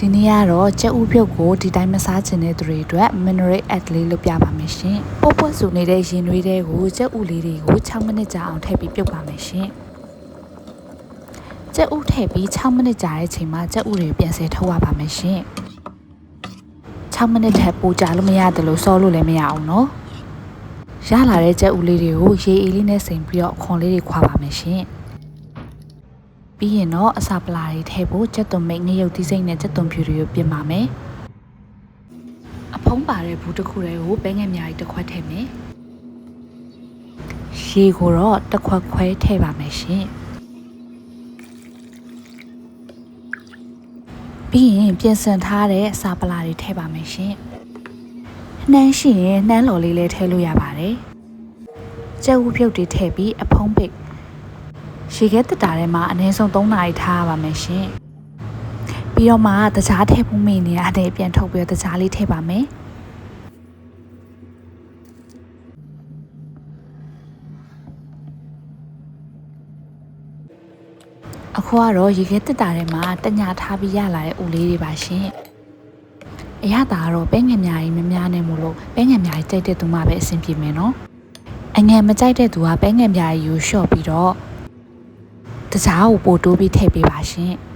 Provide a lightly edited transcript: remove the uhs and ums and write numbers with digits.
ဒီနေ့ကတော့ကြက်ဥပြုတ်ကိုဒီတိုင်းမစားချင်တဲ့သူတွေအတွက် mineral add လေးလုပ်ပြပါမယ်ရှင်။ပေါ့ပေါ့ဆူနေတဲ့ရင်နွေးတွေကိုကြက်ဥလေးတွေကို6မိနစ်ကြာအောင်ထည့်ပြီးပြုတ်ပါမယ်ရှင်။ကြက်ဥထည့်ပြီး6မိနစ်ကြာတဲ့အချိန်မှာကြက်ဥတွေပြန်ဆဲထုတ်ရပါမယ်ရှင်။6မိနစ်ထက်ပိုကြာလို့မရတယ်လို့စောလို့လည်းမရအောင်နော်။ရလာတဲ့ကြက်ဥလေးတွေကိုရေအေးလေးနဲ့စိမ်ပြီးတော့အခွန်လေးတွေခွာပါမယ်ရှင်။ပြီးရင်တော့အစာပလာတွေထည့်ဖို့ကြက်သွန်မိတ်ငရုတ်သီးစိမ့်နဲ့ကြက်သွန်ဖြူတွေကိုပြင်ပါမယ်။အဖုံးပါတဲ့ဘူးတစ်ခုတည်းကိုပဲငယ်များကြီးတစ်ခွက်ထည့်မယ်။ရေကိုတော့တစ်ခွက်ခွဲထည့်ပါမယ်ရှင်။ပြီးရင်ပြင်ဆင်ထားတဲ့အစာပလာတွေထည့်ပါမယ်ရှင်။နှမ်းရှိရင်နှမ်းလော်လေးလည်းထည့်လို့ရပါတယ်။ကြက်ဥပြုတ်တွေထည့်ပြီးအဖုံးပိတ်ရေခဲတက်တာထဲမှာအနည်းဆုံး3နာရီထားရပါမယ်ရှင်။ပြီးတော့မှတကြားထည့်ဖို့မိနေရတဲ့ပြန်ထုတ်ပြီးတကြားလေးထည့်ပါမယ်။အခုကတော့ရေခဲတက်တာထဲမှာတညာထားပြီးရလာတဲ့ဥလေးတွေပါရှင်။အရသာကတော့ပဲငယ်များကြီးမများနေမို့လို့ပဲငယ်များကြီးကြိုက်တဲ့သူမှပဲအဆင်ပြေမယ်နော်။အငယ်မကြိုက်တဲ့သူကပဲငယ်များကြီးကိုလျှော့ပြီးတော့တခြားကိုပို့တိုးပြီးထည့်ပေးပါရှင်။